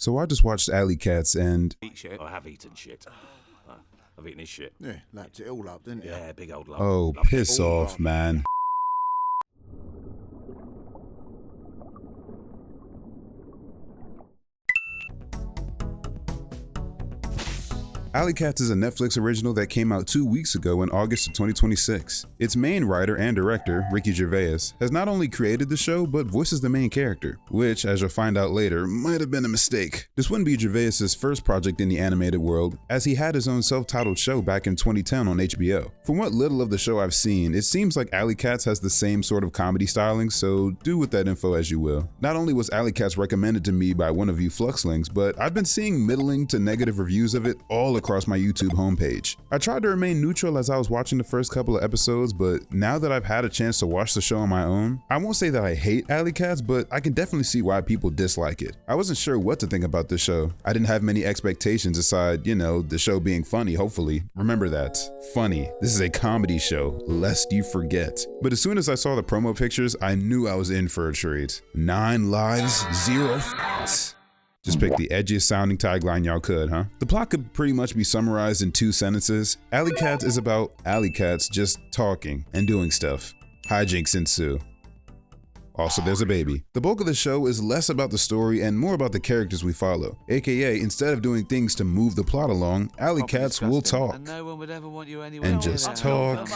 So I just watched Alley Cats and Eat shit. I have eaten shit. I've eaten his shit. Yeah, lapped it all up, didn't you? Yeah, big old lump. oh, Loved it piss all off, up. man. Alley Cats is a Netflix original that came out 2 weeks ago in August of 2026. Its main writer and director, Ricky Gervais, has not only created the show, but voices the main character, which, as you'll find out later, might have been a mistake. This wouldn't be Gervais' first project in the animated world, as he had his own self-titled show back in 2010 on HBO. From what little of the show I've seen, it seems like Alley Cats has the same sort of comedy styling, so do with that info as you will. Not only was Alley Cats recommended to me by one of you Fluxlings, but I've been seeing middling to negative reviews of it all across my YouTube homepage. I tried to remain neutral as I was watching the first couple of episodes, but now that I've had a chance to watch the show on my own, I won't say that I hate Alley Cats, but I can definitely see why people dislike it. I wasn't sure what to think about the show. I didn't have many expectations aside, the show being funny, hopefully. Remember that. Funny. This is a comedy show, lest you forget. But as soon as I saw the promo pictures, I knew I was in for a treat. 9 lives, 0 f***s. Just pick the edgiest sounding tagline y'all could, huh? The plot could pretty much be summarized in 2 sentences. Alley Cats is about alley cats just talking and doing stuff. Hijinks ensue. Also, there's a baby. The bulk of the show is less about the story and more about the characters we follow. AKA, instead of doing things to move the plot along, Alley Cats will talk. And no one would ever want you anywhere And near just that. talk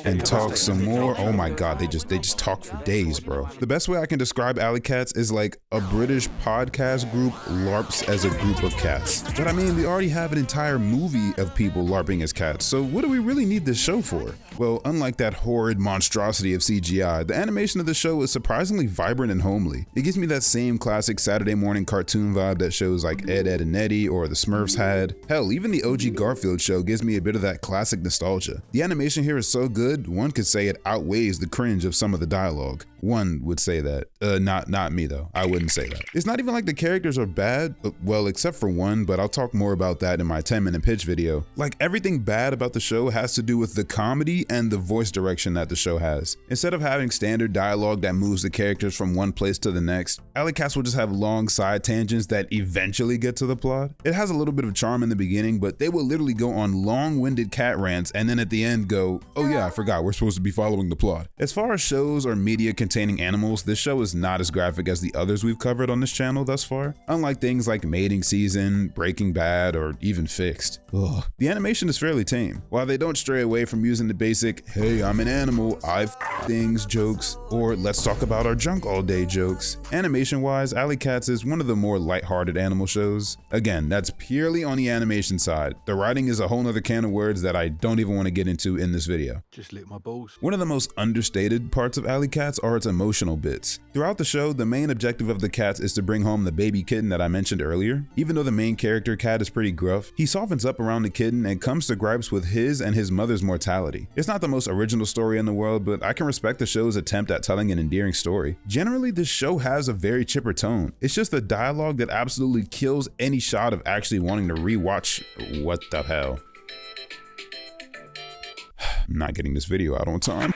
and talk some more. Oh my god, they just talk for days, bro. The best way I can describe Alley Cats is like a British podcast group LARPs as a group of cats. But I mean, we already have an entire movie of people LARPing as cats, so what do we really need this show for? Well, unlike that horrid monstrosity of CGI, the animation of the show is surprisingly vibrant and homely. It gives me that same classic Saturday morning cartoon vibe that shows like Ed, Edd and Eddy or the Smurfs had. Hell, even the OG Garfield show gives me a bit of that classic nostalgia. The animation here is so good, one could say it outweighs the cringe of some of the dialogue. One would say that. Not me though. I wouldn't say that. It's not even like the characters are bad, well, except for one, but I'll talk more about that in my 10-minute pitch video. Like, everything bad about the show has to do with the comedy and the voice direction that the show has. Instead of having standard dialogue that moves the characters from one place to the next, Alley Cats will just have long side tangents that eventually get to the plot. It has a little bit of charm in the beginning, but they will literally go on long-winded cat rants and then at the end go, oh yeah, I forgot, we're supposed to be following the plot. As far as shows or media containing animals, this show is not as graphic as the others we've covered on this channel thus far. Unlike things like Mating Season, Breaking Bad, or even Fixed. Ugh. The animation is fairly tame. While they don't stray away from using the basic, hey, I'm an animal, I f things jokes, or let's talk about our junk all day jokes, animation-wise, Alley Cats is one of the more lighthearted animal shows. Again, that's purely on the animation side. The writing is a whole nother can of words that I don't even want to get into in this video. Just lick my balls. One of the most understated parts of Alley Cats are its emotional bits. Throughout the show, the main objective of the cats is to bring home the baby kitten that I mentioned earlier. Even though the main character cat is pretty gruff, he softens up around the kitten and comes to gripes with his and his mother's mortality. It's not the most original story in the world, but I can respect the show's attempt at telling an endearing story. Generally, this show has a very chipper tone. It's just the dialogue that absolutely kills any shot of actually wanting to rewatch. What the hell? I'm not getting this video out on time.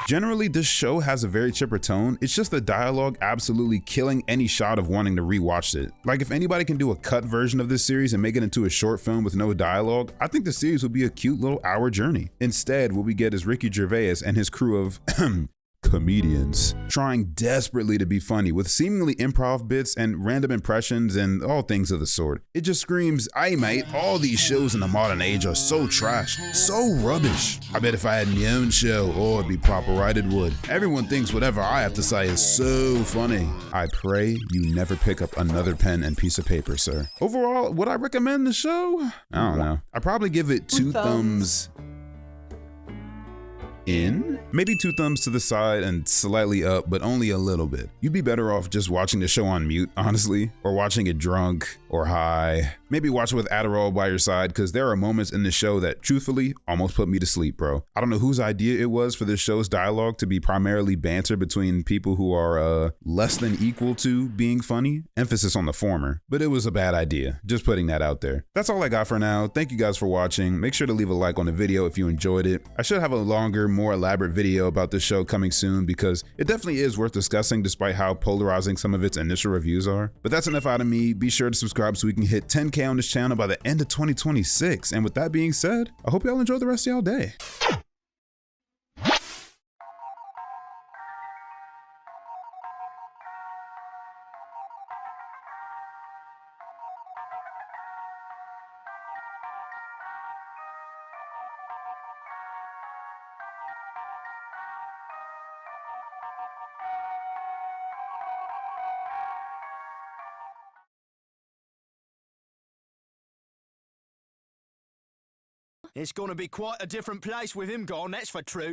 Generally, this show has a very chipper tone. It's just the dialogue absolutely killing any shot of wanting to rewatch it. Like, if anybody can do a cut version of this series and make it into a short film with no dialogue, I think the series would be a cute little hour journey. Instead, what we get is Ricky Gervais and his crew of comedians trying desperately to be funny with seemingly improv bits and random impressions and all things of the sort. It just screams, "Aye mate, all these shows in the modern age are so trash, so rubbish. I bet if I had my own show, oh, it'd be proper right it would. Everyone thinks whatever I have to say is so funny." I pray you never pick up another pen and piece of paper, sir. Overall, would I recommend the show? I don't know. I'd probably give it 2 thumbs in? Maybe 2 thumbs to the side and slightly up, but only a little bit. You'd be better off just watching the show on mute, honestly, or watching it drunk or high. Maybe watch it with Adderall by your side, because there are moments in the show that truthfully almost put me to sleep, bro. I don't know whose idea it was for this show's dialogue to be primarily banter between people who are less than equal to being funny, emphasis on the former, but it was a bad idea. Just putting that out there. That's all I got for now. Thank you guys for watching. Make sure to leave a like on the video if you enjoyed it. I should have a longer, more elaborate video about this show coming soon, because it definitely is worth discussing despite how polarizing some of its initial reviews are. But that's enough out of me. Be sure to subscribe so we can hit 10K on this channel by the end of 2026. And with that being said, I hope y'all enjoy the rest of y'all day. It's gonna be quite a different place with him gone, that's for true.